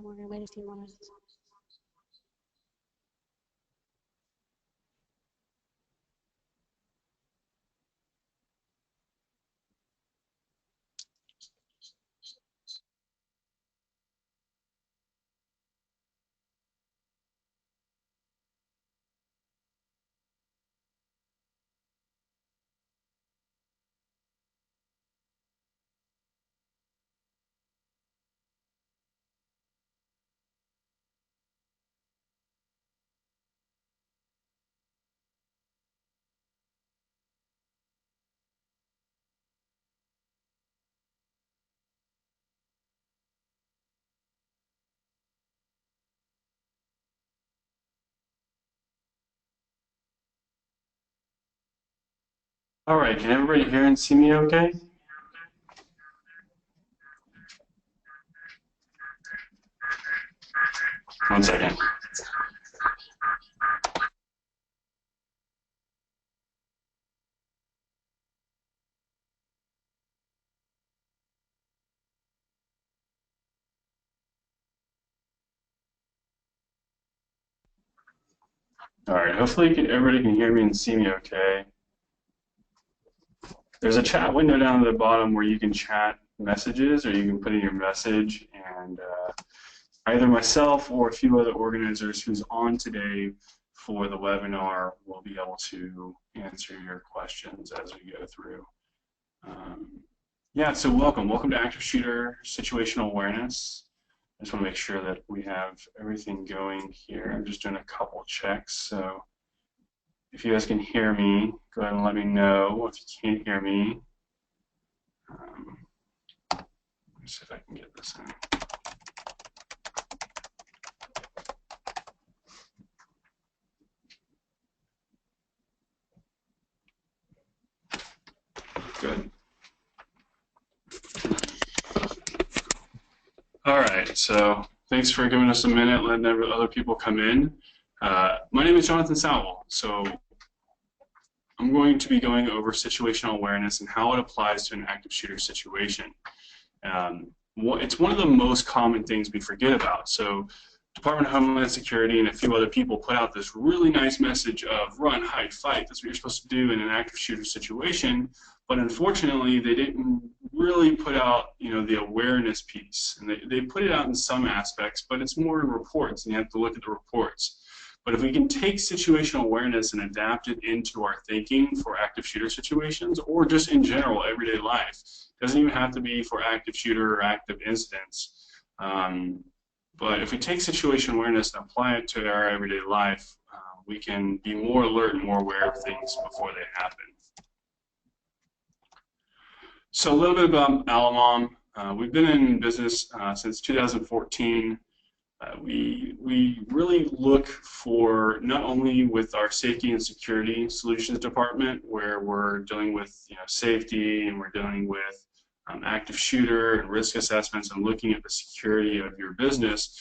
We're going to wait a few minutes. All right, can everybody hear and see me okay? One second. All right, hopefully everybody can hear me and see me okay. There's a chat window down at the bottom where you can chat messages, or you can put in your message, and either myself or a few other organizers who's on today for the webinar will be able to answer your questions as we go through. Yeah, so welcome to Active Shooter Situational Awareness. I just want to make sure that we have everything going here. I'm just doing a couple checks, so if you guys can hear me, go ahead and let me know. If you can't hear me, let me see if I can get this in. Good. All right, so thanks for giving us a minute, letting other people come in. My name is Jon Sowell, so I'm going to be going over situational awareness and how it applies to an active shooter situation. It's one of the most common things we forget about. So Department of Homeland Security and a few other people put out this really nice message of run, hide, fight. That's what you're supposed to do in an active shooter situation. But unfortunately, they didn't really put out, the awareness piece. And they put it out in some aspects, but it's more in reports, and you have to look at the reports. But if we can take situational awareness and adapt it into our thinking for active shooter situations, or just in general, everyday life, it doesn't even have to be for active shooter or active incidents. But if we take situational awareness and apply it to our everyday life, we can be more alert and more aware of things before they happen. So a little bit about Alamom. We've been in business since 2014. We really look for, not only with our safety and security solutions department, where we're dealing with safety, and we're dealing with active shooter and risk assessments and looking at the security of your business.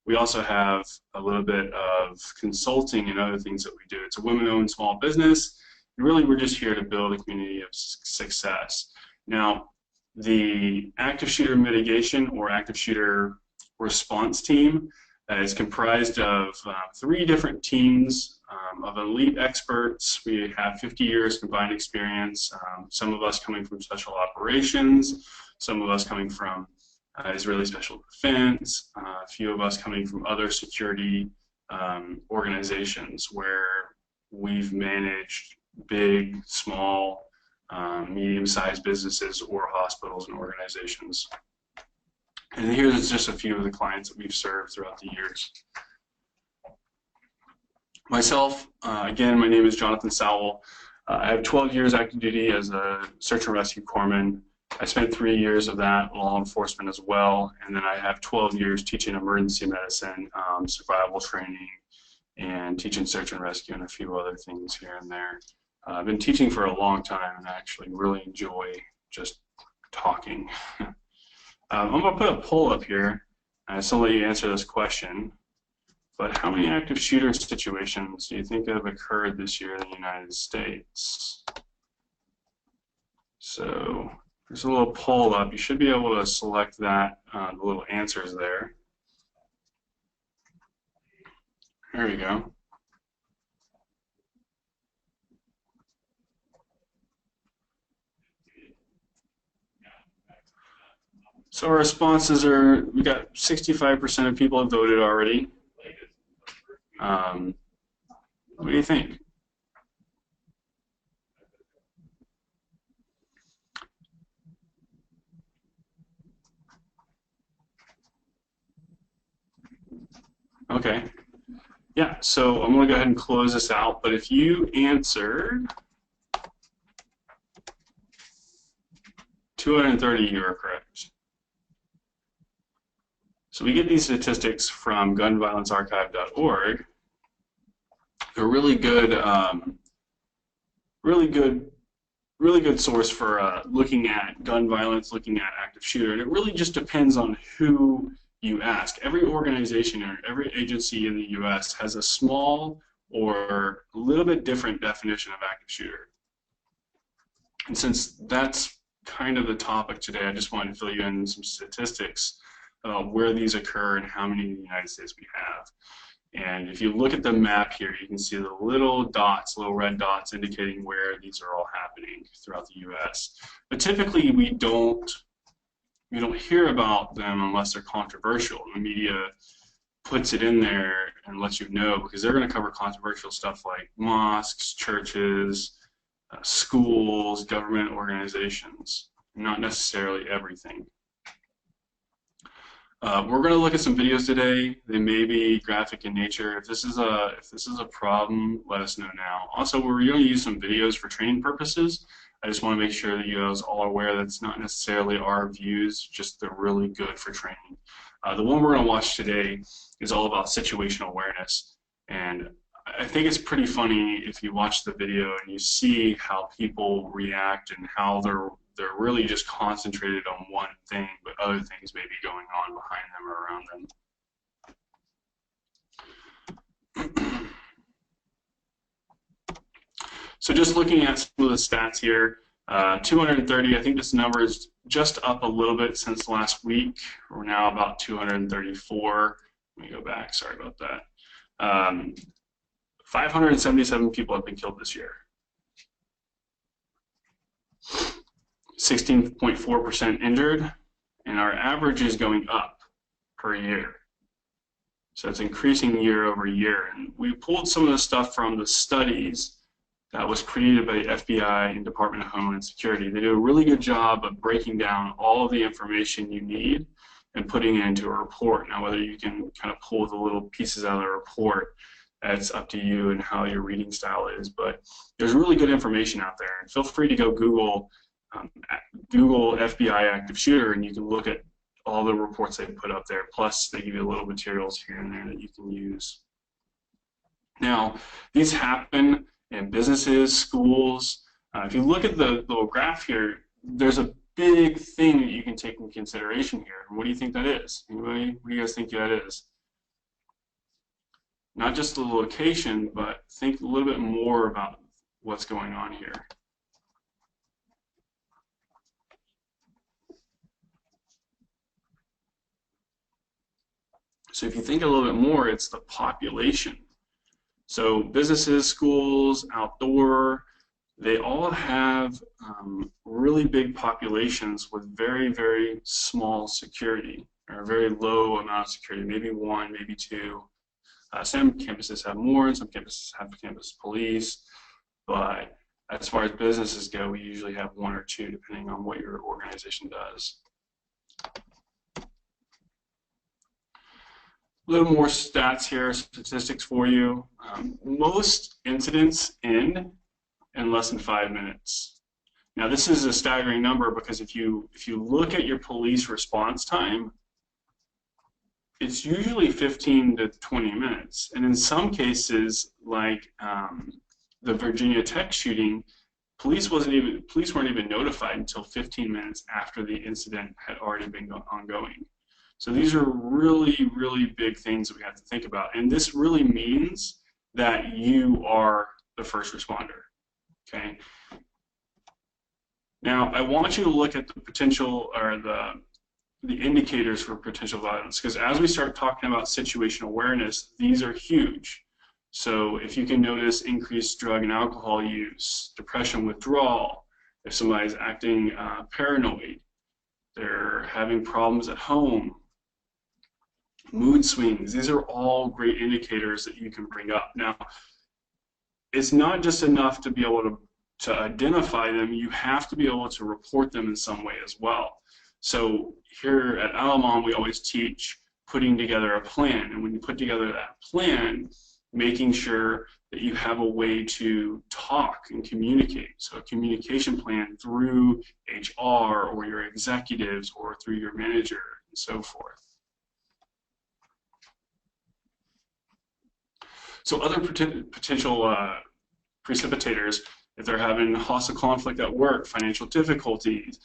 We also have a little bit of consulting and other things that we do. It's a women-owned small business. And really, we're just here to build a community of success. Now, the active shooter mitigation or active shooter response team is comprised of 3 different teams of elite experts. We have 50 years combined experience, some of us coming from special operations, some of us coming from Israeli Special Defense, a few of us coming from other security organizations where we've managed big, small, medium-sized businesses or hospitals and organizations. And here's just a few of the clients that we've served throughout the years. Myself, again, my name is Jon Sowell. I have 12 years active duty as a search and rescue corpsman. I spent 3 years of that in law enforcement as well, and then I have 12 years teaching emergency medicine, survival training, and teaching search and rescue and a few other things here and there. I've been teaching for a long time and I actually really enjoy just talking. I'm going to put a poll up here, so I'll let you answer this question. But how many active shooter situations do you think have occurred this year in the United States? So there's a little poll up. You should be able to select that, the little answers there. There we go. So our responses are, we got 65% of people have voted already. What do you think? Okay. Yeah, so I'm going to go ahead and close this out, but if you answered 230, you are correct. So we get these statistics from gunviolencearchive.org. They're really good, really good source for looking at gun violence, looking at active shooter, and it really just depends on who you ask. Every organization or every agency in the U.S. has a small or a little bit different definition of active shooter. And since that's kind of the topic today, I just wanted to fill you in some statistics about where these occur and how many in the United States we have. And if you look at the map here, you can see the little dots, little red dots indicating where these are all happening throughout the U.S. But typically we don't hear about them unless they're controversial. The media puts it in there and lets you know, because they're going to cover controversial stuff like mosques, churches, schools, government organizations, not necessarily everything. We're going to look at some videos today. They may be graphic in nature. If this is a problem, let us know now. Also, we're going to use some videos for training purposes. I just want to make sure that you guys all are aware that it's not necessarily our views, just they're really good for training. The one we're going to watch today is all about situational awareness, and I think it's pretty funny if you watch the video and you see how people react and how they're really just concentrated on one thing, but other things may be going on behind them or around them. So just looking at some of the stats here, 230, I think this number is just up a little bit since last week. We're now about 234. Let me go back, sorry about that. 577 people have been killed this year. 16.4% injured, and our average is going up per year. So it's increasing year over year. And we pulled some of the stuff from the studies that was created by the FBI and Department of Homeland Security. They do a really good job of breaking down all of the information you need and putting it into a report. Now, whether you can kind of pull the little pieces out of the report, that's up to you and how your reading style is. But there's really good information out there. And feel free to go Google FBI active shooter, and you can look at all the reports they put up there. Plus, they give you little materials here and there that you can use. Now, these happen in businesses, schools. If you look at the little graph here, there's a big thing that you can take into consideration here. And what do you think that is? Anybody? What do you guys think that is? Not just the location, but think a little bit more about what's going on here. So if you think a little bit more, it's the population. So businesses, schools, outdoor, they all have really big populations with very, very small security, or a very low amount of security, maybe one, maybe two. Some campuses have more, and some campuses have campus police, but as far as businesses go, we usually have one or two, depending on what your organization does. A little more stats here, statistics for you. Most incidents end in less than 5 minutes. Now, this is a staggering number because if you look at your police response time, it's usually 15 to 20 minutes. And in some cases, like the Virginia Tech shooting, police weren't even notified until 15 minutes after the incident had already been ongoing. So these are really, really big things that we have to think about. And this really means that you are the first responder, okay? Now, I want you to look at the potential, or the indicators for potential violence, because as we start talking about situational awareness, these are huge. So if you can notice increased drug and alcohol use, depression, withdrawal, if somebody's acting paranoid, they're having problems at home, mood swings, these are all great indicators that you can bring up. Now, it's not just enough to be able to identify them, you have to be able to report them in some way as well. So here at Alamon, we always teach putting together a plan. And when you put together that plan, making sure that you have a way to talk and communicate. So a communication plan through HR or your executives or through your manager and so forth. So other potential precipitators, if they're having hostile conflict at work, financial difficulties,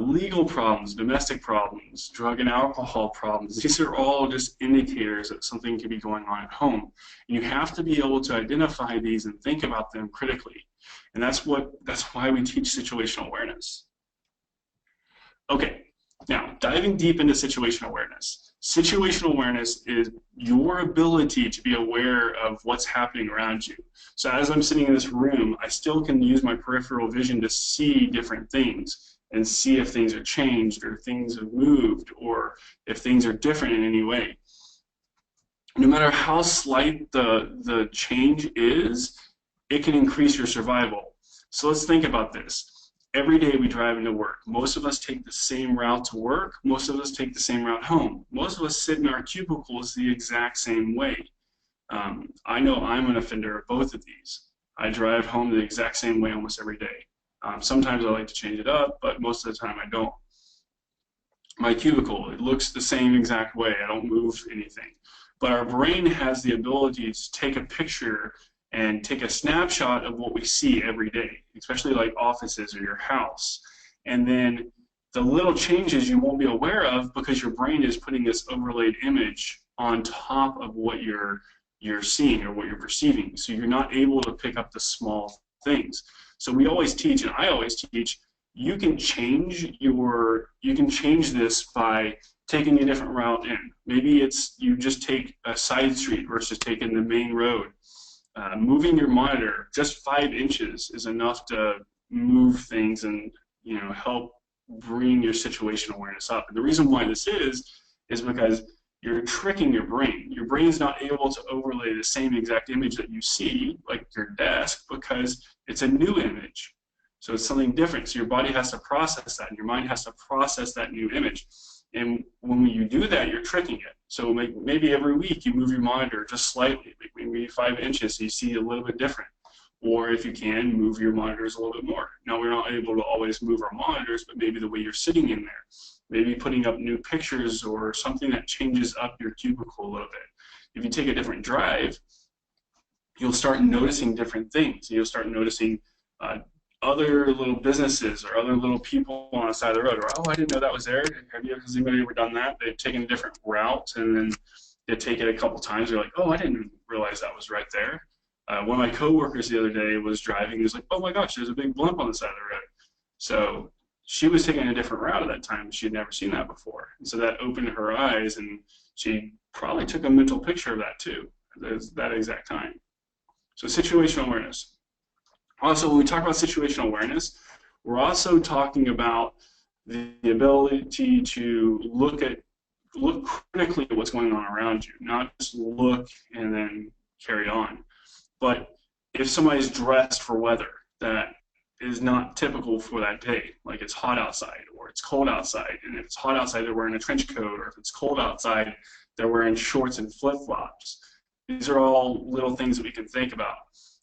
legal problems, domestic problems, drug and alcohol problems, these are all just indicators that something could be going on at home. And you have to be able to identify these and think about them critically. And that's why we teach situational awareness. Okay, now diving deep into situational awareness. Situational awareness is your ability to be aware of what's happening around you. So as I'm sitting in this room, I still can use my peripheral vision to see different things and see if things are changed or things have moved or if things are different in any way. No matter how slight the change is, it can increase your survival. So let's think about this. Every day we drive into work. Most of us take the same route to work. Most of us take the same route home. Most of us sit in our cubicles the exact same way. I know I'm an offender of both of these. I drive home the exact same way almost every day. Sometimes I like to change it up, but most of the time I don't. My cubicle, it looks the same exact way. I don't move anything. But our brain has the ability to take a picture and take a snapshot of what we see every day, especially like offices or your house. And then the little changes you won't be aware of because your brain is putting this overlaid image on top of what you're seeing or what you're perceiving. So you're not able to pick up the small things. So we always teach, and I always teach, you can change this by taking a different route in. Maybe it's you just take a side street versus taking the main road. Moving your monitor just 5 inches is enough to move things and help bring your situational awareness up. And the reason why this is because you're tricking your brain. Your brain's not able to overlay the same exact image that you see, like your desk, because it's a new image. So it's something different. So your body has to process that, and your mind has to process that new image. And when you do that, you're tricking it. So maybe every week you move your monitor just slightly, maybe 5 inches, so you see a little bit different. Or if you can, move your monitors a little bit more. Now, we're not able to always move our monitors, but maybe the way you're sitting in there. Maybe putting up new pictures or something that changes up your cubicle a little bit. If you take a different drive, you'll start noticing different things. You'll start noticing other little businesses or other little people on the side of the road. Or, oh, I didn't know that was there. Has anybody ever done that? They've taken a different route and then they take it a couple times. They're like, oh, I didn't realize that was right there. One of my coworkers the other day was driving. He was like, oh my gosh, there's a big blimp on the side of the road. So she was taking a different route at that time. She had never seen that before. And so that opened her eyes, and she probably took a mental picture of that too, at that exact time. So situational awareness. Also, when we talk about situational awareness, we're also talking about the ability to look critically at what's going on around you, not just look and then carry on. But if somebody's dressed for weather that is not typical for that day, like it's hot outside or it's cold outside, and if it's hot outside, they're wearing a trench coat, or if it's cold outside, they're wearing shorts and flip-flops. These are all little things that we can think about.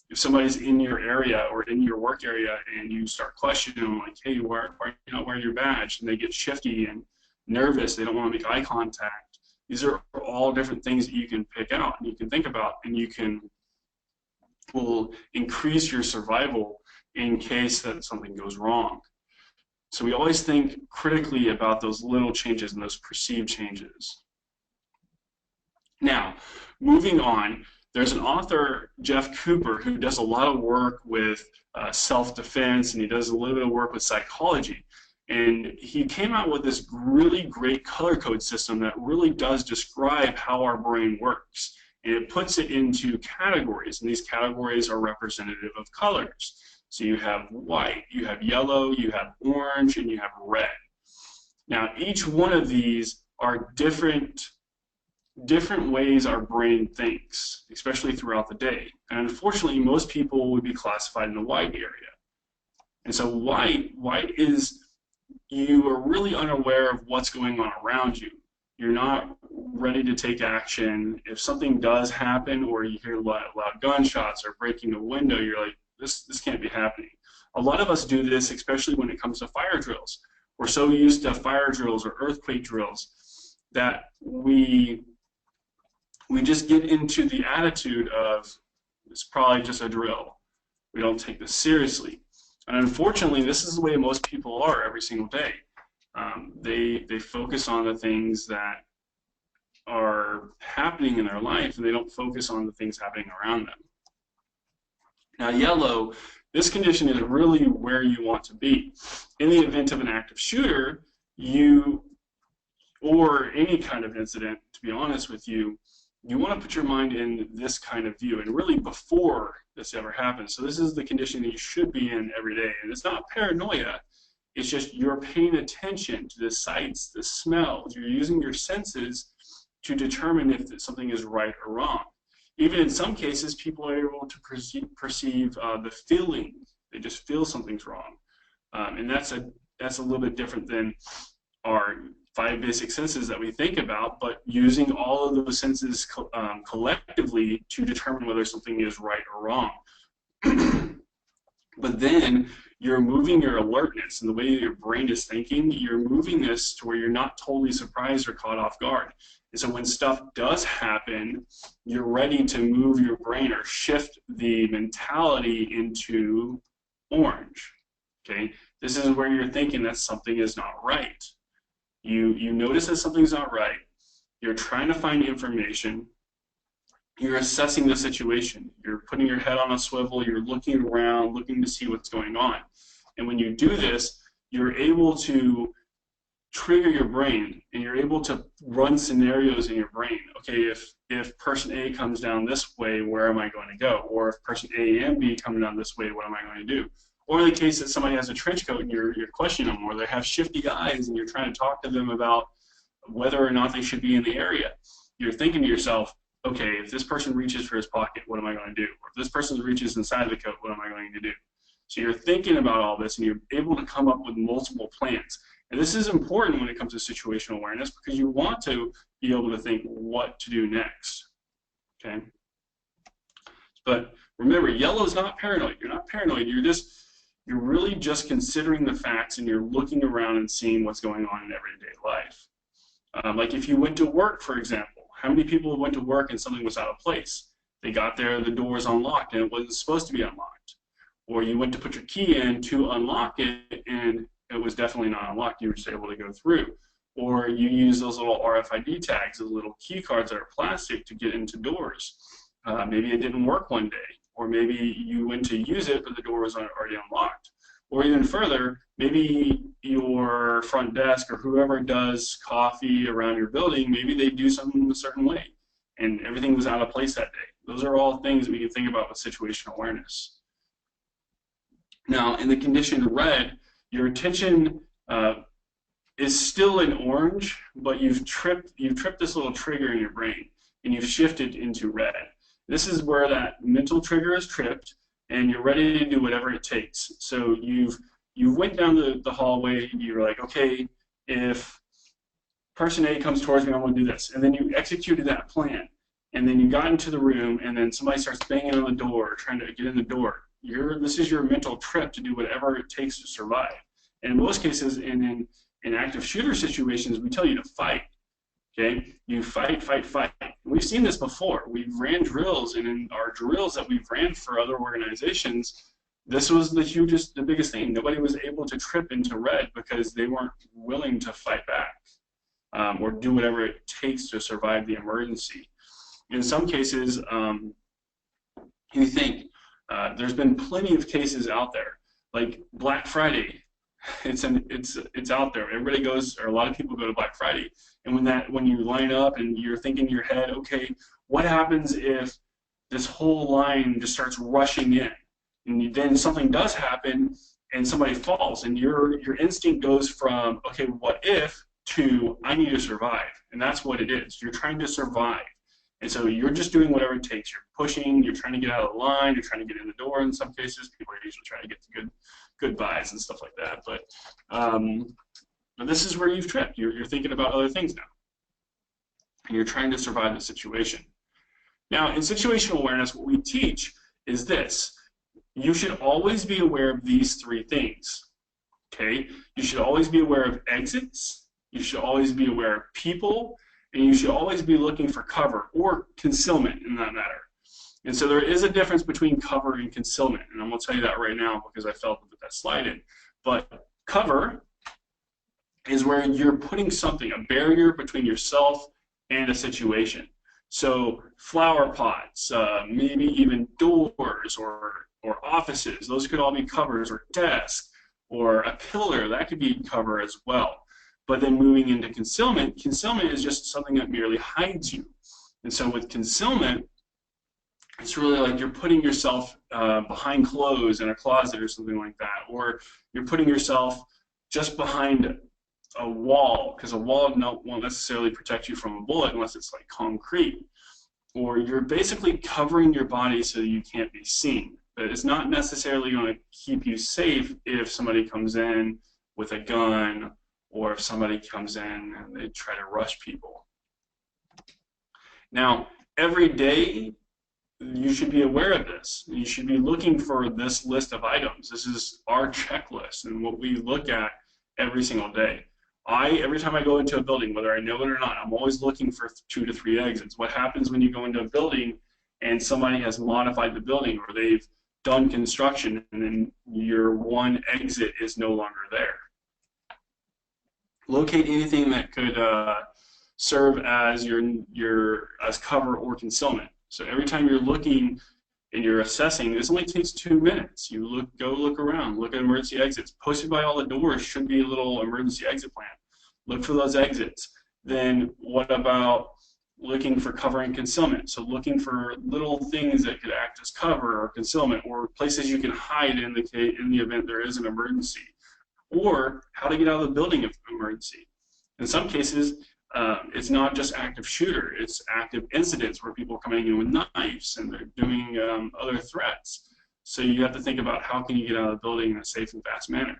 If somebody's in your area or in your work area and you start questioning them, like, hey, why are you not wearing your badge? And they get shifty and nervous, they don't want to make eye contact. These are all different things that you can pick out and you can think about, and will increase your survival in case that something goes wrong. So we always think critically about those little changes and those perceived changes. Now, moving on, there's an author, Jeff Cooper, who does a lot of work with self-defense, and he does a little bit of work with psychology. And he came out with this really great color code system that really does describe how our brain works. and it puts it into categories, and these categories are representative of colors. So you have white, you have yellow, you have orange, and you have red. Now, each one of these are different ways our brain thinks, especially throughout the day. And unfortunately, most people would be classified in the white area. And so white is, you are really unaware of what's going on around you. You're not ready to take action. If something does happen, or you hear loud gunshots or breaking a window, you're like, this can't be happening. A lot of us do this, especially when it comes to fire drills. We're so used to fire drills or earthquake drills that we just get into the attitude of, it's probably just a drill. We don't take this seriously. And unfortunately, this is the way most people are every single day. They focus on the things that are happening in their life, and they don't focus on the things happening around them. Now, yellow, this condition is really where you want to be. In the event of an active shooter, or any kind of incident, to be honest with you, you want to put your mind in this kind of view, and really before this ever happens. So this is the condition that you should be in every day. And it's not paranoia, it's just you're paying attention to the sights, the smells. You're using your senses to determine if something is right or wrong. Even in some cases, people are able to perceive the feeling. They just feel something's wrong. And that's a little bit different than our 5 basic senses that we think about, but using all of those senses collectively to determine whether something is right or wrong. But then you're moving your alertness and the way your brain is thinking, you're moving this to where you're not totally surprised or caught off guard. And so when stuff does happen, you're ready to move your brain or shift the mentality into orange. Okay? This is where you're thinking that something is not right. You notice that something's not right. You're trying to find information. You're assessing the situation. You're putting your head on a swivel. You're looking around, looking to see what's going on. And when you do this, you're able to trigger your brain, and you're able to run scenarios in your brain. Okay, if person A comes down this way, where am I going to go? Or if person A and B come down this way, what am I going to do? Or in the case that somebody has a trench coat and you're questioning them, or they have shifty eyes and you're trying to talk to them about whether or not they should be in the area. You're thinking to yourself, okay, if this person reaches for his pocket, what am I going to do? Or if this person reaches inside the coat, what am I going to do? So you're thinking about all this, and you're able to come up with multiple plans. And this is important when it comes to situational awareness, because you want to be able to think what to do next. Okay? But remember, yellow is not paranoid. You're not paranoid. You're really just considering the facts, and you're looking around and seeing what's going on in everyday life. Like if you went to work, for example, how many people went to work and something was out of place? They got there, the door was unlocked, and it wasn't supposed to be unlocked. Or you went to put your key in to unlock it, and it was definitely not unlocked. You were just able to go through. Or you use those little RFID tags, those little key cards that are plastic to get into doors. Maybe it didn't work one day. Or maybe you went to use it, but the door was already unlocked. Or even further, maybe your front desk or whoever does coffee around your building, maybe they do something a certain way, and everything was out of place that day. Those are all things that we can think about with situational awareness. Now, in the condition red, your attention is still in orange, but you've tripped this little trigger in your brain, and you've shifted into red. This is where that mental trigger is tripped, and you're ready to do whatever it takes. So you went down the hallway, you're like, okay, if person A comes towards me, I'm going to do this. And then you executed that plan. And then you got into the room, and then somebody starts banging on the door, trying to get in the door. This is your mental trip to do whatever it takes to survive. And in most cases, in active shooter situations, we tell you to fight. Okay? You fight, fight, fight. We've seen this before. We've ran drills, and in our drills that we've ran for other organizations, this was the biggest thing. Nobody was able to trip into red because they weren't willing to fight back or do whatever it takes to survive the emergency. In some cases, you think there's been plenty of cases out there, like Black Friday. It's out there. Everybody goes, or a lot of people go to Black Friday, and when you line up and you're thinking in your head, okay, What happens if this whole line just starts rushing in, and then something does happen, and somebody falls, and your instinct goes from, okay, what if, to I need to survive, and that's what it is. You're trying to survive, and so you're just doing whatever it takes. You're pushing, you're trying to get out of the line, you're trying to get in the door. In some cases, people are usually trying to get to good buys and stuff like that. But this is where you've tripped. You're thinking about other things now, and you're trying to survive the situation. Now, in situational awareness, what we teach is this. You should always be aware of these three things, okay? You should always be aware of exits, you should always be aware of people, and you should always be looking for cover or concealment in that matter. And so there is a difference between cover and concealment, and I'm going to tell you that right now because I felt to put that slide in. But cover is where you're putting something, a barrier between yourself and a situation. So flower pots, maybe even doors or offices, those could all be covers, or desks, or a pillar, that could be cover as well. But then moving into concealment, concealment is just something that merely hides you. And so with concealment, it's really like you're putting yourself behind clothes in a closet or something like that, or you're putting yourself just behind a wall, because a wall won't necessarily protect you from a bullet unless it's like concrete. Or you're basically covering your body so you can't be seen. But it's not necessarily going to keep you safe if somebody comes in with a gun, or if somebody comes in and they try to rush people. Now, every day, you should be aware of this. You should be looking for this list of items. This is our checklist and what we look at every single day. Every time I go into a building, whether I know it or not, I'm always looking for 2 to 3 exits. What happens when you go into a building and somebody has modified the building, or they've done construction, and then your one exit is no longer there? Locate anything that could serve as as cover or concealment. So every time you're looking and you're assessing, this only takes 2 minutes. You go look around, look at emergency exits. Posted by all the doors should be a little emergency exit plan. Look for those exits. Then what about looking for cover and concealment? So looking for little things that could act as cover or concealment, or places you can hide in the event there is an emergency, or how to get out of the building if emergency. In some cases, it's not just active shooter, it's active incidents where people are coming in with knives and they're doing other threats. So you have to think about how can you get out of the building in a safe and fast manner.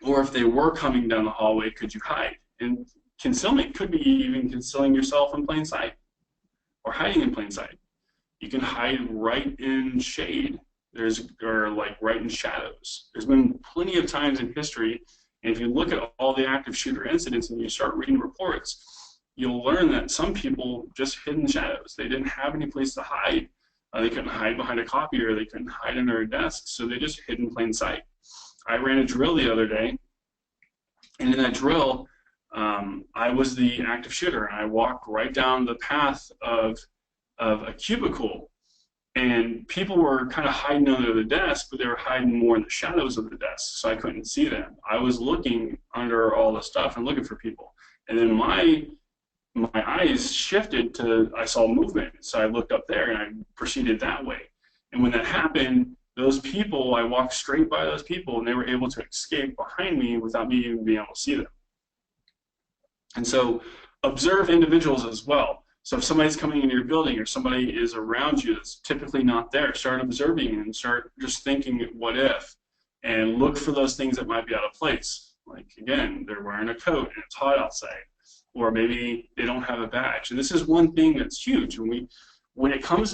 Or if they were coming down the hallway, could you hide? And concealment could be even concealing yourself in plain sight, or hiding in plain sight. You can hide right in shade, or like right in shadows. There's been plenty of times in history, and if you look at all the active shooter incidents and you start reading reports, you'll learn that some people just hid in shadows. They didn't have any place to hide. They couldn't hide behind a copier, they couldn't hide under a desk, so they just hid in plain sight. I ran a drill the other day, and in that drill, I was the active shooter, and I walked right down the path of a cubicle, and people were kind of hiding under the desk, but they were hiding more in the shadows of the desk, so I couldn't see them. I was looking under all the stuff and looking for people, and then my eyes shifted to, I saw movement, so I looked up there and I proceeded that way. And when that happened, those people, I walked straight by those people, and they were able to escape behind me without me even being able to see them. And so observe individuals as well. So if somebody's coming into your building, or somebody is around you that's typically not there, start observing and start just thinking, what if? And look for those things that might be out of place. Like, again, they're wearing a coat and it's hot outside, or maybe they don't have a badge. And this is one thing that's huge. When it comes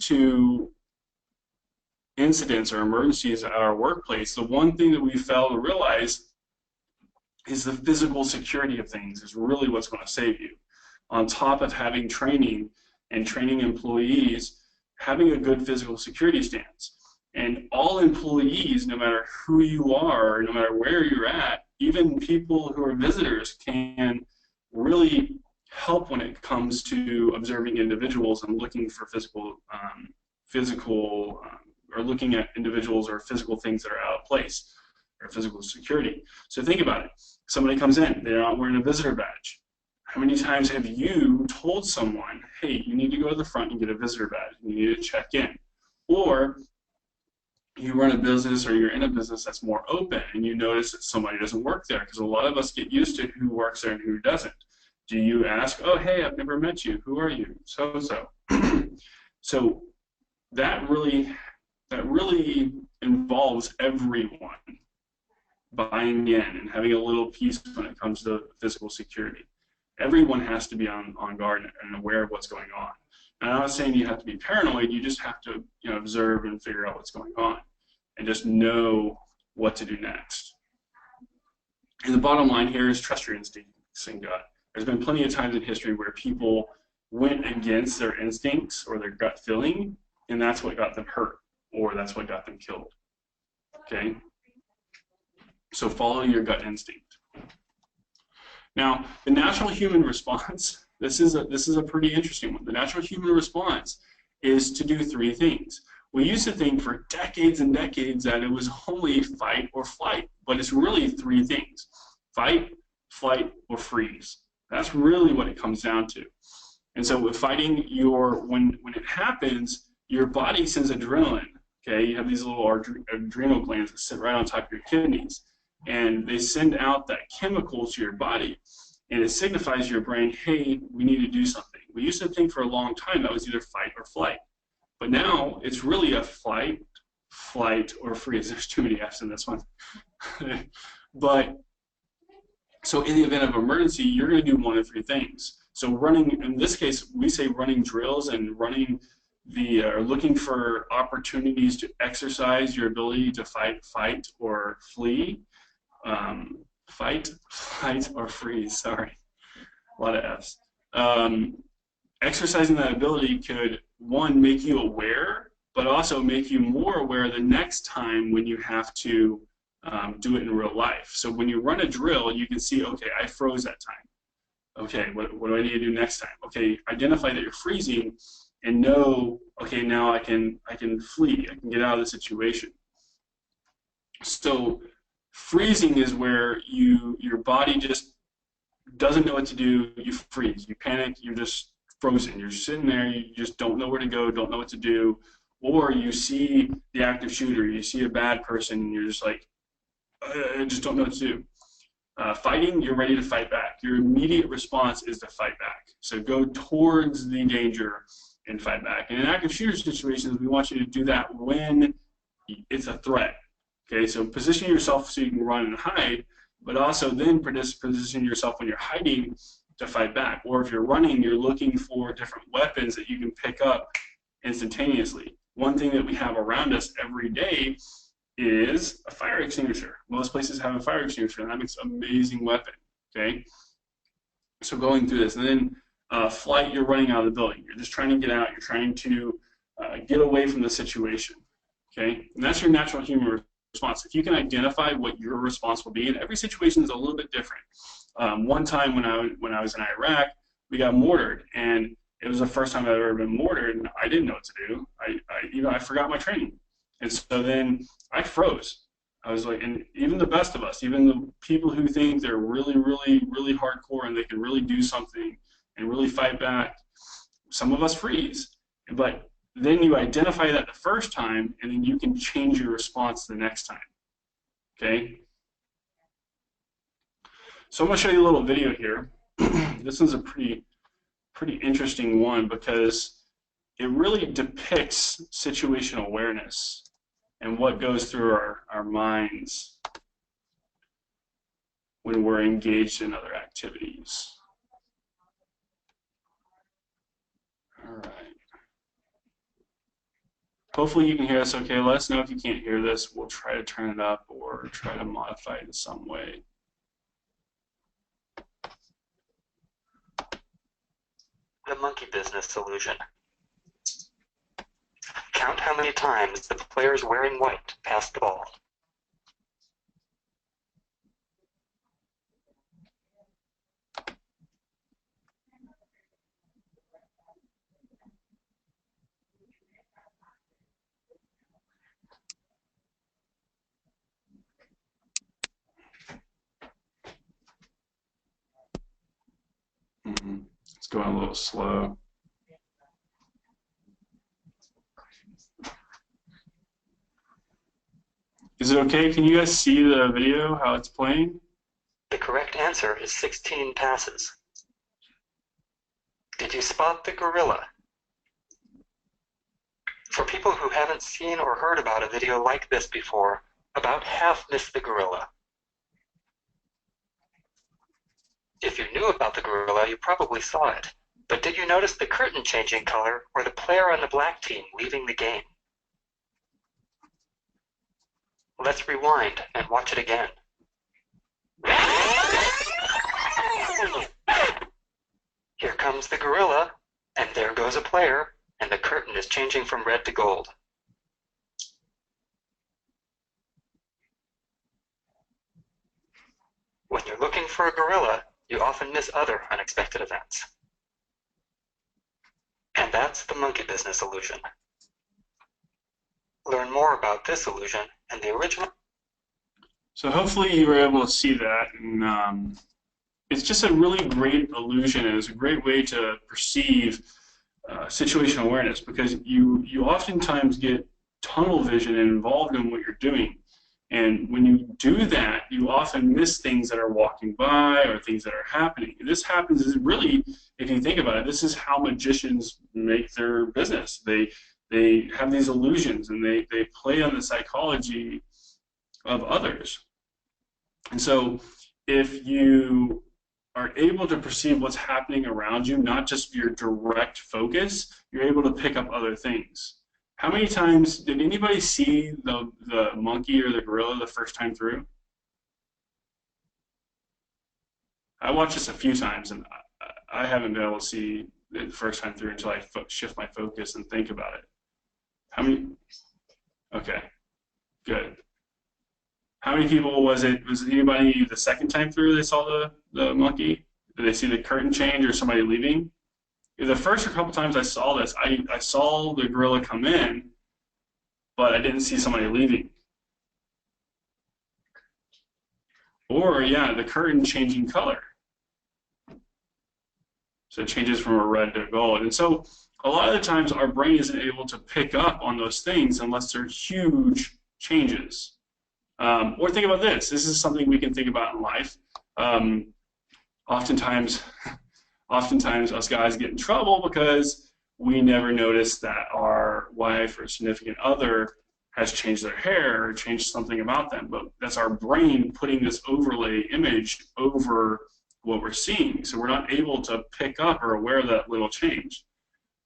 to incidents or emergencies at our workplace, the one thing that we fail to realize is the physical security of things is really what's going to save you. On top of having training and training employees, having a good physical security stance. And all employees, no matter who you are, no matter where you're at, even people who are visitors, can really help when it comes to observing individuals and looking for or looking at individuals or physical things that are out of place, or physical security. So think about it. Somebody comes in, they're not wearing a visitor badge. How many times have you told someone, hey, you need to go to the front and get a visitor badge, you need to check in? Or you run a business or you're in a business that's more open and you notice that somebody doesn't work there, because a lot of us get used to who works there and who doesn't. Do you ask, oh, hey, I've never met you, who are you? So so that really involves everyone buying in and having a little piece when it comes to physical security. Everyone has to be on guard and aware of what's going on. And I'm not saying you have to be paranoid, you just have to observe and figure out what's going on and just know what to do next. And the bottom line here is trust your instincts and gut. There's been plenty of times in history where people went against their instincts or their gut feeling, and that's what got them hurt, or that's what got them killed. Okay? So follow your gut instinct. Now, the natural human response, this is a pretty interesting one. The natural human response is to do three things. We used to think for decades and decades that it was only fight or flight, but it's really three things: fight, flight, or freeze. That's really what it comes down to. And so with fighting, when it happens, your body sends adrenaline. Okay, you have these little adrenal glands that sit right on top of your kidneys, and they send out that chemical to your body, and it signifies to your brain, hey, we need to do something. We used to think for a long time that was either fight or flight, but now it's really a flight, flight, or freeze. There's too many F's in this one. But so in the event of emergency, you're going to do one of three things. So running, in this case, we say running drills and running looking for opportunities to exercise your ability to fight, or flee. Fight, flight, or freeze, sorry. A lot of F's. Exercising that ability could, one, make you aware, but also make you more aware the next time when you have to do it in real life. So when you run a drill, you can see, okay, I froze that time. Okay, what do I need to do next time? Okay, identify that you're freezing and know, okay, now I can flee, I can get out of the situation. So freezing is where your body just doesn't know what to do, you freeze, you panic, you're just frozen, you're sitting there, you just don't know where to go, don't know what to do, or you see the active shooter, you see a bad person, and you're just like, I just don't know what to do. Fighting, you're ready to fight back. Your immediate response is to fight back. So go towards the danger and fight back. And in active shooter situations, we want you to do that when it's a threat. Okay, so position yourself so you can run and hide, but also then position yourself when you're hiding to fight back. Or if you're running, you're looking for different weapons that you can pick up instantaneously. One thing that we have around us every day is a fire extinguisher. Most places have a fire extinguisher, and that makes an amazing weapon. Okay, so going through this, and then flight, you're running out of the building. You're just trying to get out. You're trying to get away from the situation. Okay, and that's your natural human response. If you can identify what your response will be, and every situation is a little bit different. One time when I was in Iraq, we got mortared, and it was the first time I've ever been mortared, and I didn't know what to do. I forgot my training. And so then I froze. I was like, and even the best of us, even the people who think they're really, really, really hardcore and they can really do something and really fight back, some of us freeze. But then you identify that the first time, and then you can change your response the next time. Okay? So I'm going to show you a little video here. This one's a pretty interesting one because it really depicts situational awareness and what goes through our minds when we're engaged in other activities. All right. Hopefully you can hear us okay. Let us know if you can't hear this. We'll try to turn it up or try to modify it in some way. The monkey business solution. Count how many times the players wearing white pass the ball. It's going a little slow. Is it okay? Can you guys see the video, how it's playing? The correct answer is 16 passes. Did you spot the gorilla? For people who haven't seen or heard about a video like this before, about half missed the gorilla. If you knew about the gorilla, you probably saw it. But did you notice the curtain changing color or the player on the black team leaving the game? Let's rewind and watch it again. Here comes the gorilla, and there goes a player, and the curtain is changing from red to gold. When you're looking for a gorilla, you often miss other unexpected events. And that's the monkey business illusion. Learn more about this illusion and the original. So hopefully you were able to see that, and it's just a really great illusion, and it's a great way to perceive situational awareness, because you oftentimes get tunnel vision and involved in what you're doing. And when you do that, you often miss things that are walking by or things that are happening. And this happens is really, if you think about it, this is how magicians make their business. They have these illusions, and they play on the psychology of others. And so if you are able to perceive what's happening around you, not just your direct focus, you're able to pick up other things. How many times did anybody see the monkey or the gorilla the first time through? I watched this a few times, and I haven't been able to see it the first time through until I shift my focus and think about it. How many? Okay, good. How many people was it? Was it anybody the second time through they saw the monkey? Did they see the curtain change or somebody leaving? The first couple times I saw this, I saw the gorilla come in, but I didn't see somebody leaving. Or, yeah, the curtain changing color. So it changes from a red to gold. And so a lot of the times our brain isn't able to pick up on those things unless they're huge changes. Or think about this. This is something we can think about in life. Oftentimes us guys get in trouble because we never notice that our wife or significant other has changed their hair or changed something about them. But that's our brain putting this overlay image over what we're seeing. So we're not able to pick up or aware of that little change.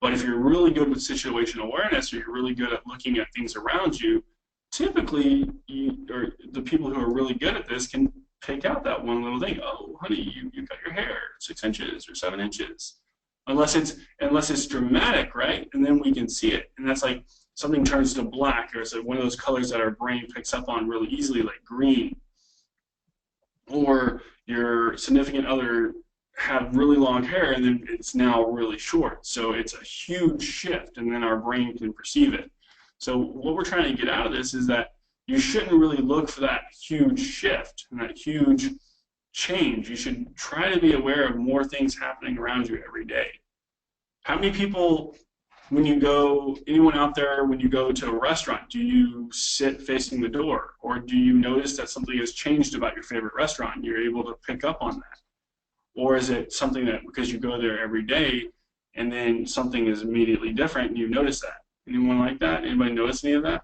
But if you're really good with situational awareness, or you're really good at looking at things around you, typically or the people who are really good at this can pick out that one little thing. Oh, honey, you cut your hair 6 inches or 7 inches. Unless it's dramatic, right? And then we can see it. And that's like something turns to black, or it's like one of those colors that our brain picks up on really easily, like green. Or your significant other had really long hair and then it's now really short. So it's a huge shift, and then our brain can perceive it. So what we're trying to get out of this is that you shouldn't really look for that huge shift and that huge change. You should try to be aware of more things happening around you every day. How many people, anyone out there, when you go to a restaurant, do you sit facing the door? Or do you notice that something has changed about your favorite restaurant and you're able to pick up on that? Or is it something that because you go there every day and then something is immediately different and you notice that? Anyone like that? Anybody notice any of that?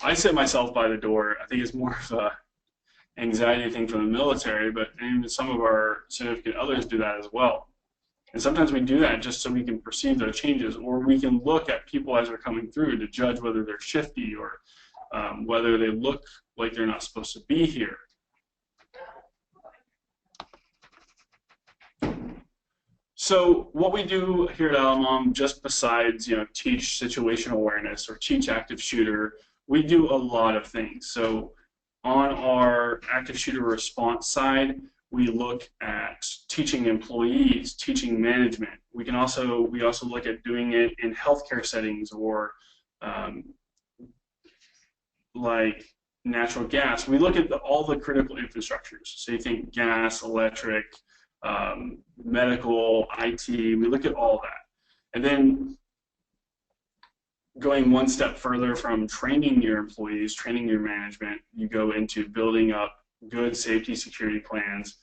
I sit myself by the door. I think it's more of a anxiety thing from the military, but even some of our significant others do that as well. And sometimes we do that just so we can perceive those changes, or we can look at people as they're coming through to judge whether they're shifty or whether they look like they're not supposed to be here. So what we do here at Alamom, just besides teach situational awareness or teach active shooter, we do a lot of things. So on our active shooter response side, we look at teaching employees, teaching management. We also look at doing it in healthcare settings, or like natural gas, we look at all the critical infrastructures. So you think gas, electric, medical, IT, we look at all that. And then going one step further from training your employees, training your management, you go into building up good safety security plans,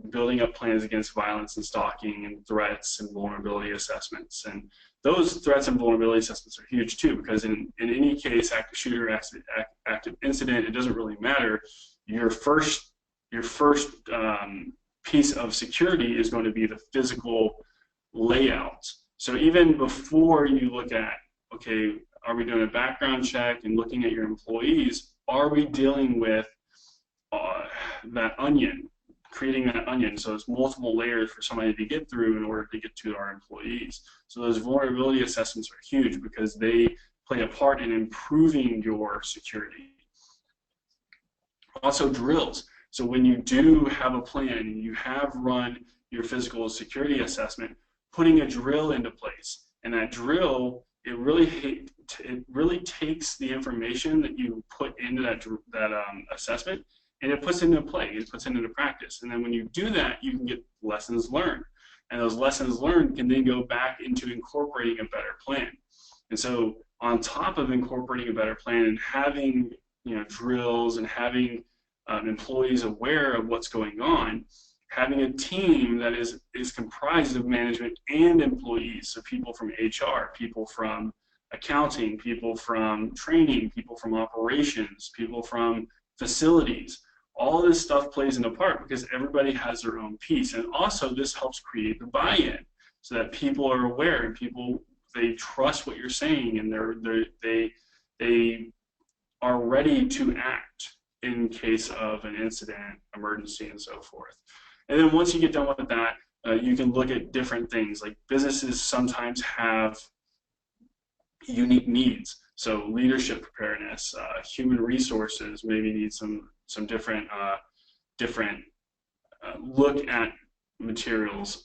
building up plans against violence and stalking and threats and vulnerability assessments. And those threats and vulnerability assessments are huge too, because in any case, active shooter, active incident, it doesn't really matter. Your first piece of security is going to be the physical layout. So even before you look at, okay, are we doing a background check and looking at your employees, are we dealing with that onion, creating that onion? So it's multiple layers for somebody to get through in order to get to our employees. So those vulnerability assessments are huge because they play a part in improving your security. Also drills. So when you do have a plan and you have run your physical security assessment, putting a drill into place, and that drill, it really takes the information that you put into that assessment, and it puts it into play, it puts it into practice. And then when you do that, you can get lessons learned. And those lessons learned can then go back into incorporating a better plan. And so on top of incorporating a better plan and having drills and having employees aware of what's going on, having a team that is comprised of management and employees, so people from HR, people from accounting, people from training, people from operations, people from facilities. All of this stuff plays into part because everybody has their own piece. And also this helps create the buy-in so that people are aware and they trust what you're saying, and they are ready to act in case of an incident, emergency, and so forth. And then once you get done with that, you can look at different things. Like businesses sometimes have unique needs. So leadership preparedness, human resources maybe need some different look at materials.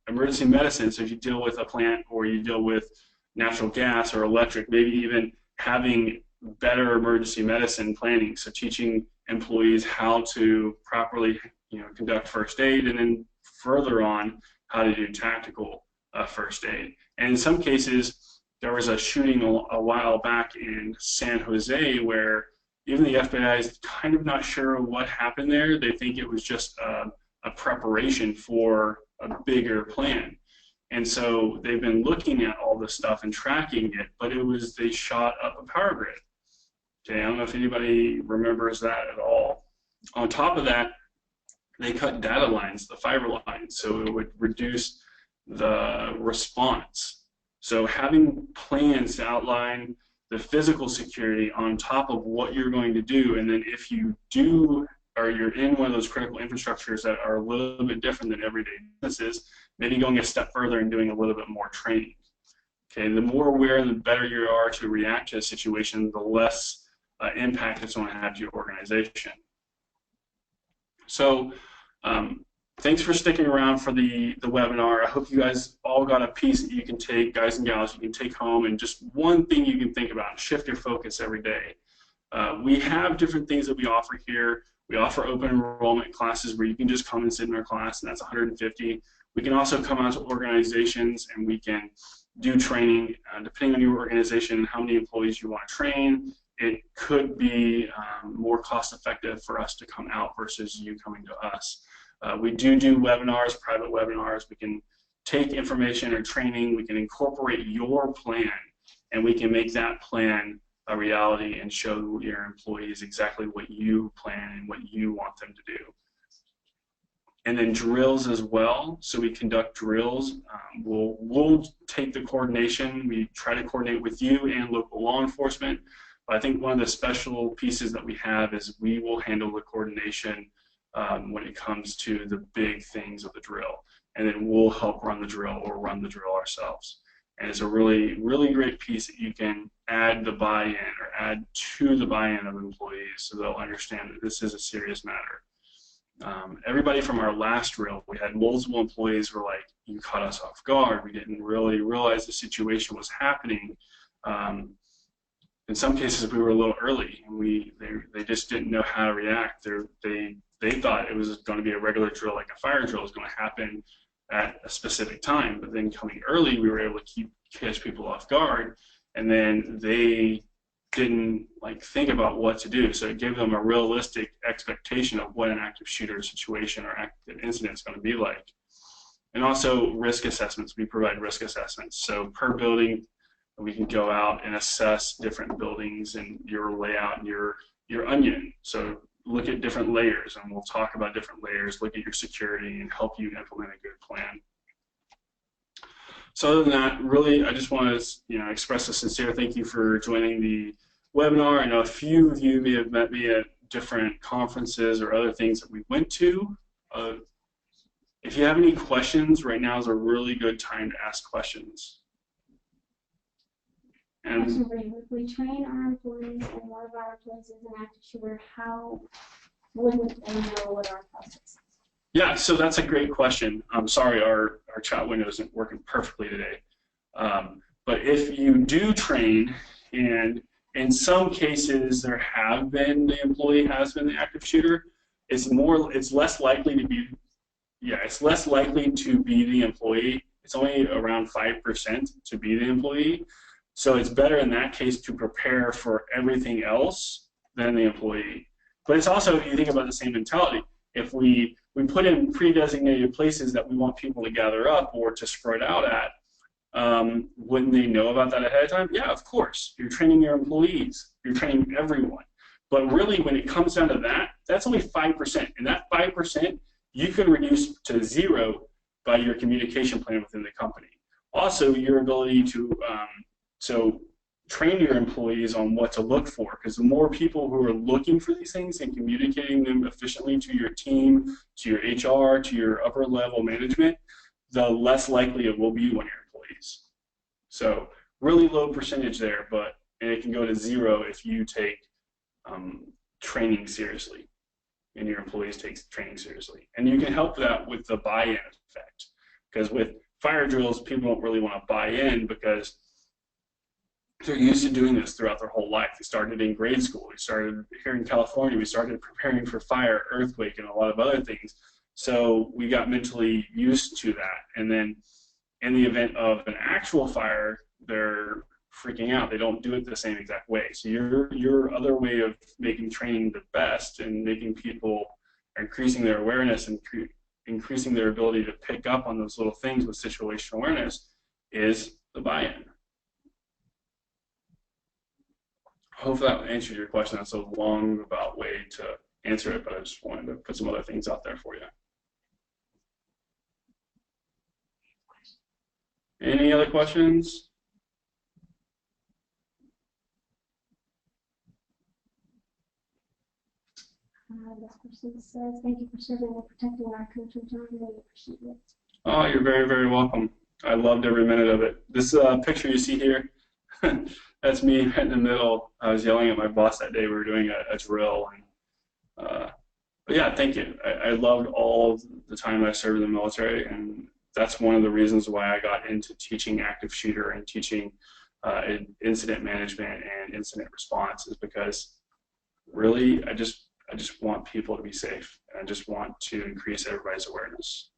Emergency medicine, so if you deal with a plant or you deal with natural gas or electric, maybe even having better emergency medicine planning. So teaching employees how to properly conduct first aid, and then further on how to do tactical first aid. And in some cases, there was a shooting a while back in San Jose where even the FBI is kind of not sure what happened there. They think it was just a preparation for a bigger plan. And so they've been looking at all this stuff and tracking it, but they shot up a power grid. Okay, I don't know if anybody remembers that at all. On top of that, they cut data lines, the fiber lines, so it would reduce the response. So having plans to outline the physical security on top of what you're going to do, and then if you do, or you're in one of those critical infrastructures that are a little bit different than everyday businesses, maybe going a step further and doing a little bit more training. Okay, the more aware and the better you are to react to a situation, the less impact it's going to have to your organization. So thanks for sticking around for the webinar. I hope you guys all got a piece that you can take, guys and gals, you can take home, and just one thing you can think about and shift your focus every day. We have different things that we offer here. We offer open enrollment classes where you can just come and sit in our class, and that's 150. We can also come out to organizations and we can do training. Depending on your organization and how many employees you want to train, it could be more cost effective for us to come out versus you coming to us. We do webinars, private webinars. We can take information or training, we can incorporate your plan, and we can make that plan a reality and show your employees exactly what you plan and what you want them to do. And then drills as well. So we conduct drills. We'll take the coordination. We try to coordinate with you and local law enforcement. But I think one of the special pieces that we have is we will handle the coordination when it comes to the big things of the drill. And then we'll help run the drill or run the drill ourselves. And it's a really, really great piece that you can add the buy-in or add to the buy-in of employees so they'll understand that this is a serious matter. Everybody from our last drill, we had multiple employees who were like, you caught us off guard. We didn't really realize the situation was happening. in some cases we were a little early, and they just didn't know how to react. They thought it was going to be a regular drill, like a fire drill was going to happen at a specific time. But then coming early, we were able to catch people off guard, and then they didn't think about what to do. So it gave them a realistic expectation of what an active shooter situation or active incident is going to be like. And also risk assessments. We provide risk assessments. So per building, we can go out and assess different buildings and your layout and your onion. So look at different layers, and we'll talk about different layers, look at your security, and help you implement a good plan. So other than that, really, I just want to express a sincere thank you for joining the webinar. I know a few of you may have met me at different conferences or other things that we went to. If you have any questions, right now is a really good time to ask questions. Question for you. If we train our employees and one of our employees is an active shooter, how wouldn't they know what our process is? Yeah, so that's a great question. I'm sorry, our chat window isn't working perfectly today. But if you do train, and in some cases there have been, the employee has been the active shooter, it's less likely to be, it's less likely to be the employee. It's only around 5% to be the employee. So it's better in that case to prepare for everything else than the employee. But it's also, if you think about the same mentality, if we put in pre-designated places that we want people to gather up or to spread out at, wouldn't they know about that ahead of time? Yeah, of course. You're training your employees. You're training everyone. But really, when it comes down to that, that's only 5%. And that 5% you can reduce to 0 by your communication plan within the company. Also, your ability to train your employees on what to look for, because the more people who are looking for these things and communicating them efficiently to your team, to your HR, to your upper level management, the less likely it will be one of your employees. So really low percentage there, and it can go to 0 if you take training seriously and your employees take training seriously. And you can help that with the buy-in effect, because with fire drills, people don't really want to buy in because they're used to doing this throughout their whole life. They started in grade school. We started here in California. We started preparing for fire, earthquake, and a lot of other things. So we got mentally used to that. And then in the event of an actual fire, they're freaking out. They don't do it the same exact way. So your other way of making training the best and making people increasing their awareness and increasing their ability to pick up on those little things with situational awareness is the buy-in. Hopefully that answered your question. That's a long about way to answer it, but I just wanted to put some other things out there for you. Any other questions? This person says, thank you for serving and protecting our country, Jon. Really appreciate it. Oh, you're very, very welcome. I loved every minute of it. This picture you see here, that's me right in the middle. I was yelling at my boss that day. We were doing a drill. But yeah, thank you. I loved all the time I served in the military, and that's one of the reasons why I got into teaching active shooter and teaching incident management and incident response, is because really I just want people to be safe, and I just want to increase everybody's awareness.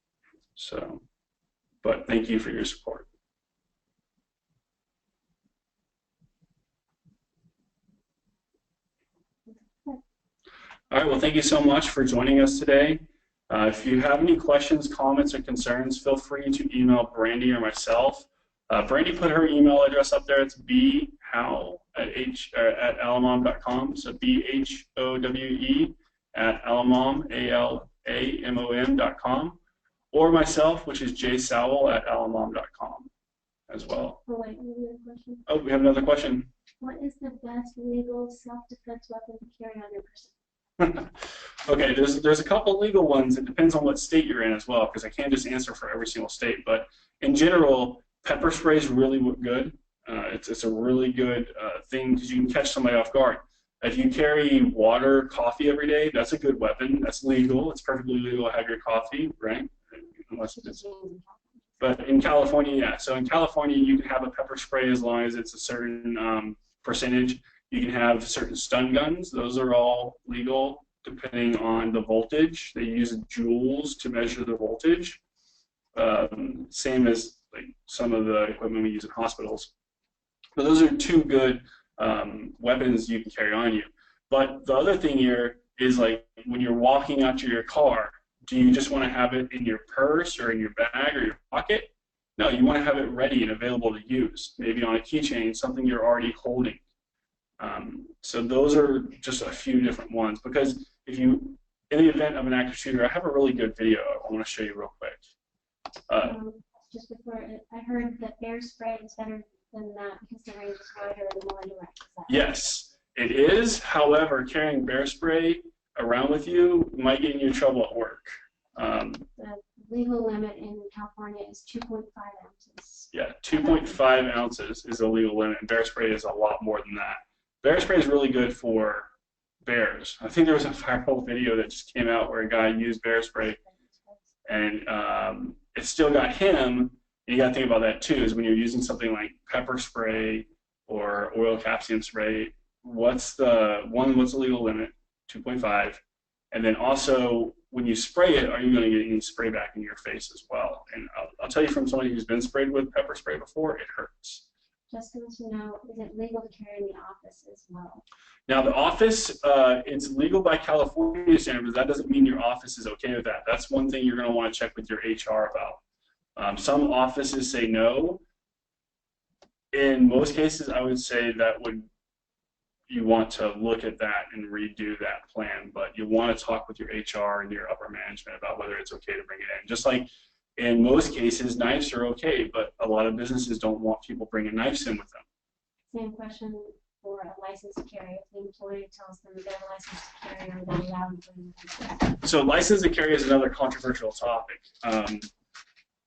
So, but thank you for your support. All right, well, thank you so much for joining us today. If you have any questions, comments, or concerns, feel free to email Brandy or myself. Brandy put her email address up there. It's bhowe@alamom.com. So BHOWE@alamom.com, or myself, which is jsowell@alamom.com as well. Oh, wait, we have a question. Oh, we have another question. What is the best legal self-defense weapon to carry on your person? Okay, there's a couple legal ones. It depends on what state you're in as well, because I can't just answer for every single state. But in general, pepper spray is really good. It's a really good thing, because you can catch somebody off guard. If you carry water, coffee every day, that's a good weapon. That's legal. It's perfectly legal to have your coffee, right? Unless it's. But in California, yeah. So in California, you can have a pepper spray as long as it's a certain percentage. You can have certain stun guns. Those are all legal depending on the voltage. They use joules to measure the voltage. Same as like some of the equipment we use in hospitals. But those are two good weapons you can carry on you. But the other thing here is like when you're walking out to your car, do you just want to have it in your purse or in your bag or your pocket? No, you want to have it ready and available to use, maybe on a keychain, something you're already holding. So those are just a few different ones, because if you, in the event of an active shooter, I have a really good video I want to show you real quick. Just before, I heard that bear spray is better than that because the range is wider and more direct. Yes, it is. However, carrying bear spray around with you might get you in trouble at work. The legal limit in California is 2.5 ounces. Yeah, 2.5 ounces is the legal limit. Bear spray is a lot more than that. Bear spray is really good for bears. I think there was a viral video that just came out where a guy used bear spray, and it still got him. And you got to think about that too, is when you're using something like pepper spray or oil capsium spray, what's the legal limit? 2.5. And then also, when you spray it, are you going to get any spray back in your face as well? And I'll tell you from somebody who's been sprayed with pepper spray before, it hurts. Just to let you know, is it legal to carry in the office as well? Now, the office, it's legal by California standards. That doesn't mean your office is okay with that. That's one thing you're going to want to check with your HR about. Some offices say no. In most cases, I would say you want to look at that and redo that plan, but you want to talk with your HR and your upper management about whether it's okay to bring it in. Just like in most cases, knives are okay, but a lot of businesses don't want people bringing knives in with them. Same question for a license to carry. If the employee tells them they're licensed to carry, are they allowed to bring them in? So license to carry is another controversial topic.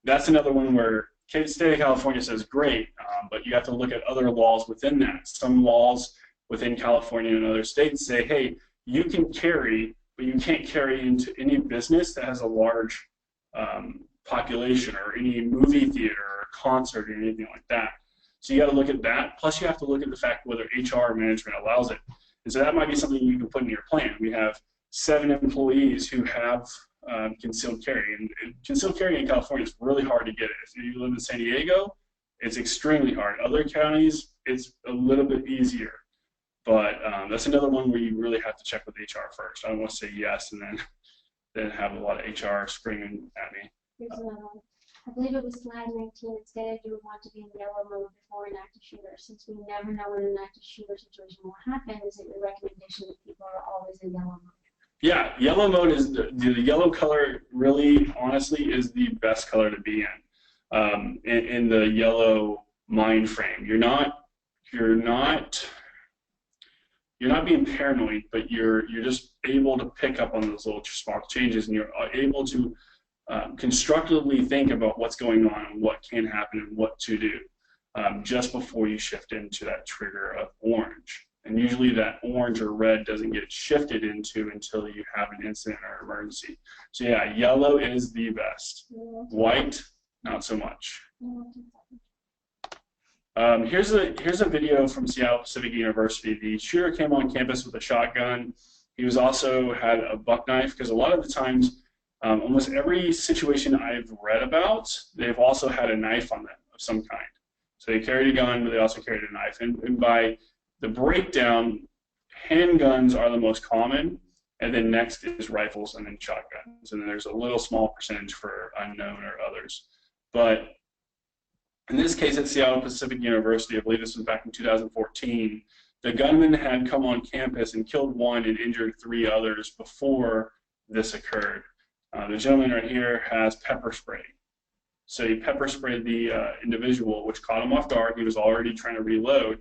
That's another one where the state of California says great, but you have to look at other laws within that. Some laws within California and other states say, hey, you can carry, but you can't carry into any business that has a large population, or any movie theater or concert or anything like that. So you got to look at that. Plus, you have to look at the fact whether HR management allows it. And so that might be something you can put in your plan. We have 7 employees who have concealed carry, and concealed carry in California is really hard to get it. If you live in San Diego, it's extremely hard. Other counties, it's a little bit easier. But that's another one where you really have to check with HR first. I don't want to say yes and then have a lot of HR screaming at me. Here's another one. I believe it was slide 19. It stated you would want to be in yellow mode before an active shooter. Since we never know when an active shooter situation will happen, is it your recommendation that people are always in yellow mode? Yeah, yellow mode is the yellow color. Really, honestly, is the best color to be in the yellow mind frame. You're not being paranoid, but you're just able to pick up on those little small changes, and you're able to constructively think about what's going on and what can happen and what to do just before you shift into that trigger of orange. And usually that orange or red doesn't get shifted into until you have an incident or emergency. So yeah, yellow is the best. White, not so much. Here's a video from Seattle Pacific University. The shooter came on campus with a shotgun. He was also had a buck knife, because a lot of the times, almost every situation I've read about, they've also had a knife on them of some kind. So they carried a gun, but they also carried a knife. And by the breakdown, handguns are the most common, and then next is rifles, and then shotguns. And then there's a little small percentage for unknown or others. But in this case at Seattle Pacific University, I believe this was back in 2014, the gunman had come on campus and killed 1 and injured 3 others before this occurred. The gentleman right here has pepper spray. So he pepper sprayed the individual, which caught him off guard. He was already trying to reload.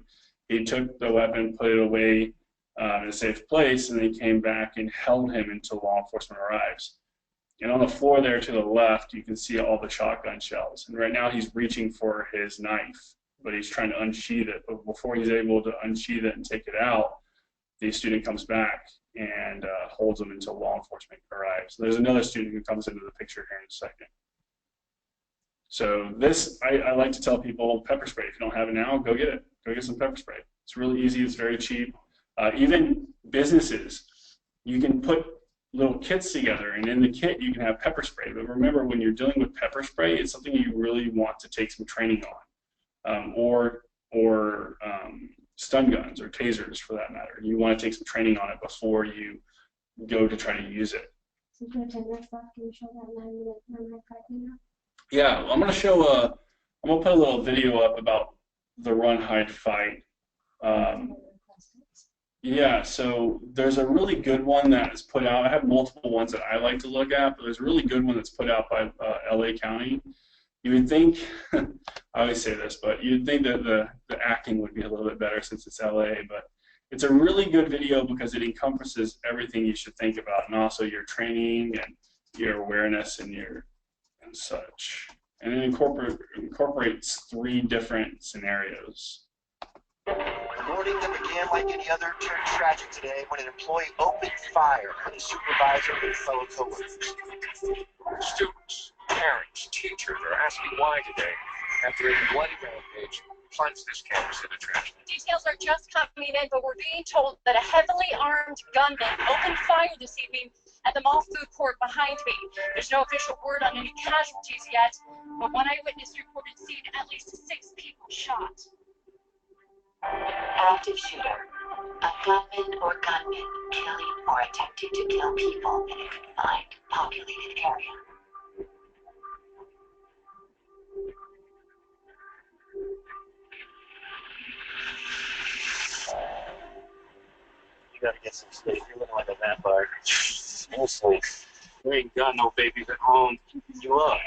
He took the weapon, put it away in a safe place, and then he came back and held him until law enforcement arrives. And on the floor there to the left, you can see all the shotgun shells. And right now he's reaching for his knife, but he's trying to unsheath it. But before he's able to unsheath it and take it out, the student comes back and holds him until law enforcement arrives. There's another student who comes into the picture here in a second. So this, I like to tell people, pepper spray. If you don't have it now, go get it. Go get some pepper spray. It's really easy. It's very cheap. Even businesses, you can put little kits together, and in the kit you can have pepper spray. But remember, when you're dealing with pepper spray, it's something you really want to take some training on, or stun guns or tasers for that matter. You want to take some training on it before you go to try to use it. So you have 10 minutes left. Can you show that 9-minute now? Yeah, I'm gonna show I'm gonna put a little video up about the run, hide, fight. Yeah, so there's a really good one that is put out. I have multiple ones that I like to look at, but there's a really good one that's put out by LA County. You would think, I always say this, but you'd think that the acting would be a little bit better since it's LA, but it's a really good video because it encompasses everything you should think about, and also your training and your awareness and such. And it incorporates 3 different scenarios. The morning that began like any other turned tragic today when an employee opened fire on a supervisor and fellow coworkers. Students, parents, teachers are asking why today, after a bloody rampage, plunged this campus into tragedy. Details are just coming in, but we're being told that a heavily armed gunman opened fire this evening at the mall food court behind me. There's no official word on any casualties yet, but one eyewitness reported seeing at least 6 people shot. Active shooter. A gunman or gunmen killing or attempting to kill people in a confined, populated area. You gotta get some sleep. You're looking like a vampire. No sleep. We ain't got no babies at home keeping you up.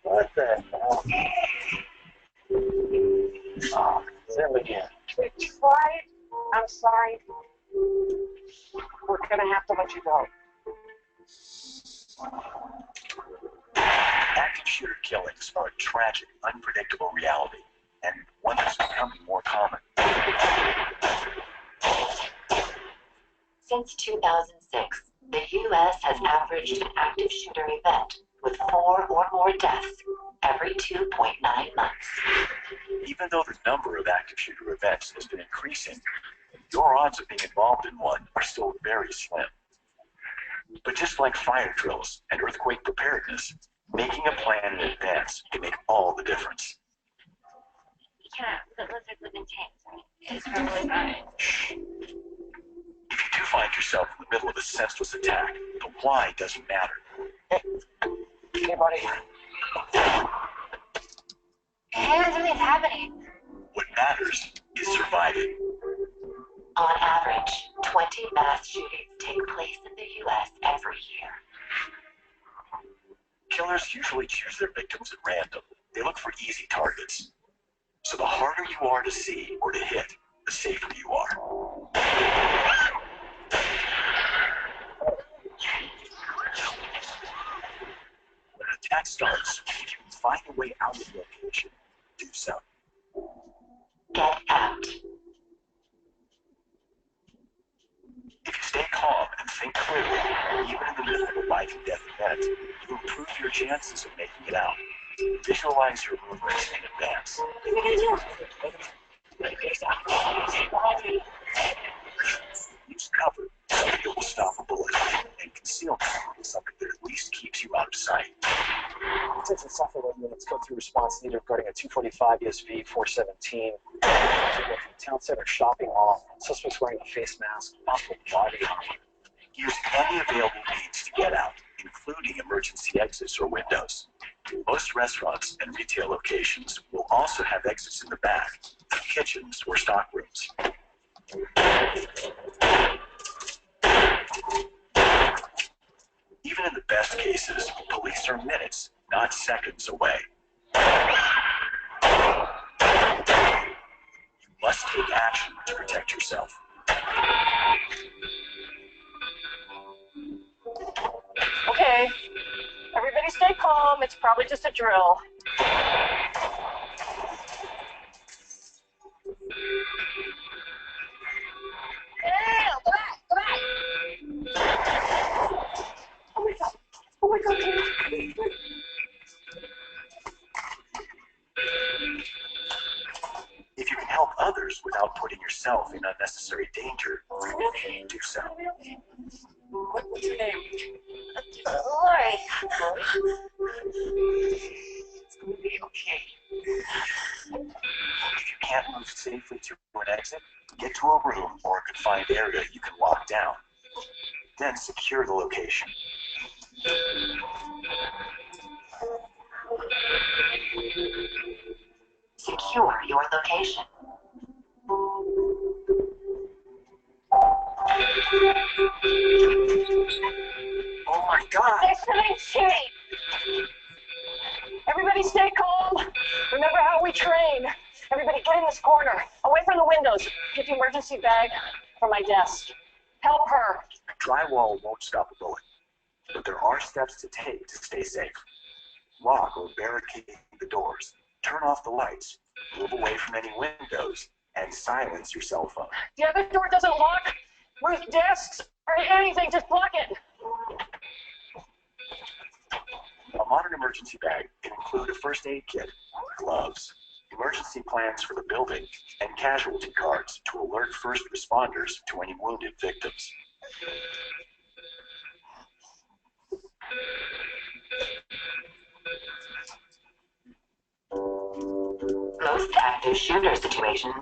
What the hell? Oh, there again. We tried. I'm sorry. We're gonna have to let you go. Active shooter killings are a tragic, unpredictable reality, and one that's becoming more common. Since 2006, the U.S. has averaged an active shooter event with 4 or more deaths every 2.9 months. Even though the number of active shooter events has been increasing, your odds of being involved in one are still very slim. But just like fire drills and earthquake preparedness, making a plan in advance can make all the difference. You can't, the lizard live in tanks, right? It's probably fine. If you do find yourself in the middle of a senseless attack, the why doesn't matter. Hey, buddy. Hey, something's happening. What matters is surviving. On average, 20 mass shootings take place in the U.S. every year. Killers usually choose their victims at random. They look for easy targets. So the harder you are to see or to hit, the safer you are. When an attack starts, if you can find a way out of the location, do so. Get out. If you stay calm and think clearly, even in the middle of a life and death event, you improve your chances of making it out. Visualize your movements in advance. Use cover so that it will stop a bullet, and concealment is something that at least keeps you out of sight. Attention software units go through response needed regarding a 245 ESV 417. Town center shopping mall. Suspects wearing a face mask, possible body armor. Use any available means to get out, including emergency exits or windows. Most restaurants and retail locations will also have exits in the back, kitchens or stock rooms. Even in the best cases, police are minutes, not seconds away. You must take action to protect yourself. Okay. Everybody stay calm. It's probably just a drill. Go back. Oh my god. Oh my god. others without putting yourself in unnecessary danger, do so. What's your name? Lori. It's going to be okay. If you can't move safely to an exit, get to a room or a confined area you can lock down. Then secure the location. Secure your location. Oh my God! This shitty! Everybody stay calm. Remember how we train. Everybody get in this corner, away from the windows. Get the emergency bag from my desk. Help her. Drywall won't stop a bullet, but there are steps to take to stay safe. Lock or barricade the doors, turn off the lights, move away from any windows, and silence your cell phone. The other door doesn't lock. With desks or anything, just block it. A modern emergency bag can include a first aid kit, gloves, emergency plans for the building, and casualty cards to alert first responders to any wounded victims. Most active shooter situations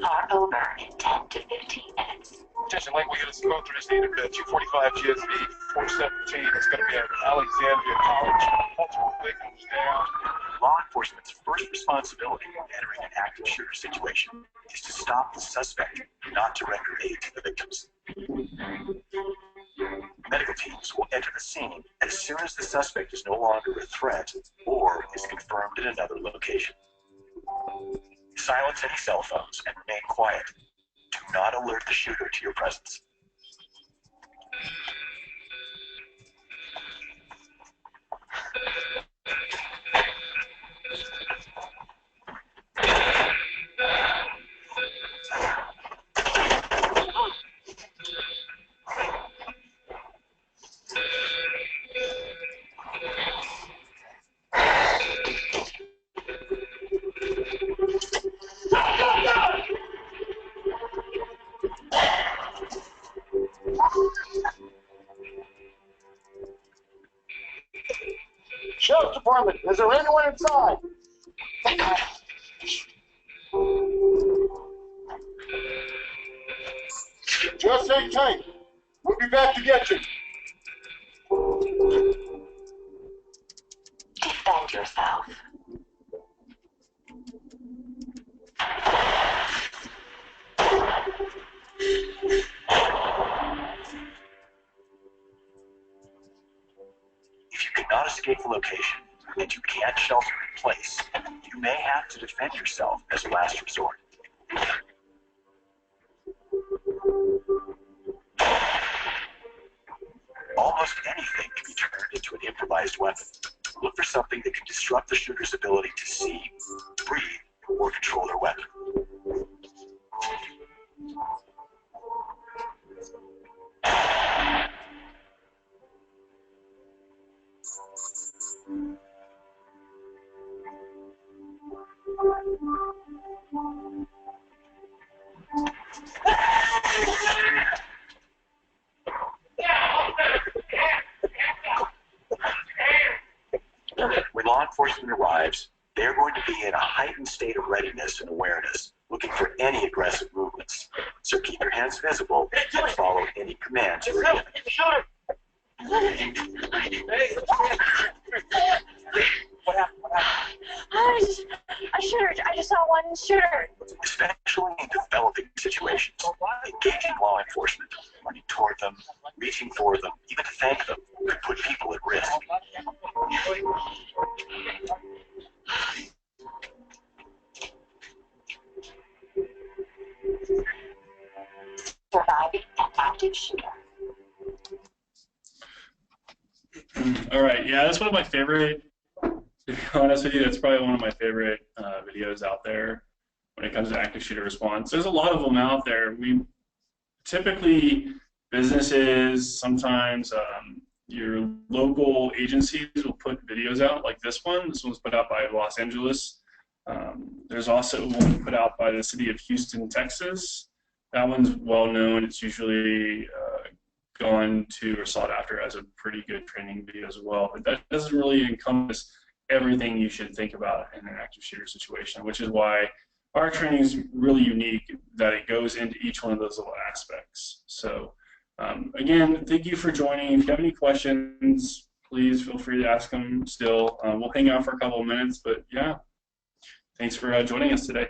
are over in 10 to 15 minutes. Attention, Lake, we got to go through this data bit. 245 GSV 417. It's going to be at Alexandria College. Multiple victims down. Law enforcement's first responsibility when entering an active shooter situation is to stop the suspect, not to render aid to the victims. Medical teams will enter the scene as soon as the suspect is no longer a threat or is confirmed in another location. Silence any cell phones and remain quiet. Do not alert the shooter to your presence. Sheriff's Department, is there anyone inside? Thank God. Just hang tight. We'll be back to get you. Defend yourself. If you cannot escape the location and you can't shelter in place, you may have to defend yourself as a last resort. Almost anything can be turned into an improvised weapon. Look for something that can disrupt the shooter's ability to see, breathe, or control their weapon. When law enforcement arrives, they're going to be in a heightened state of readiness and awareness, looking for any aggressive movements. So keep your hands visible and follow any commands you are given. What happened? I just saw one shooter. Especially in developing situations, engaging law enforcement, running toward them, reaching for them, even to thank them, could put people at risk. Surviving an active shooter. All right, yeah, that's one of my favorite. To be honest with you, that's probably one of my favorite videos out there when it comes to active shooter response. There's a lot of them out there. We typically businesses, sometimes your local agencies will put videos out like this one. This one's put out by Los Angeles There's also one put out by the city of Houston, Texas. That one's well known. It's usually gone to or sought after as a pretty good training video as well. But that doesn't really encompass everything you should think about in an active shooter situation, which is why our training is really unique, that it goes into each one of those little aspects. So again, thank you for joining. If you have any questions, please feel free to ask them still. We'll hang out for a couple of minutes, but yeah, thanks for joining us today.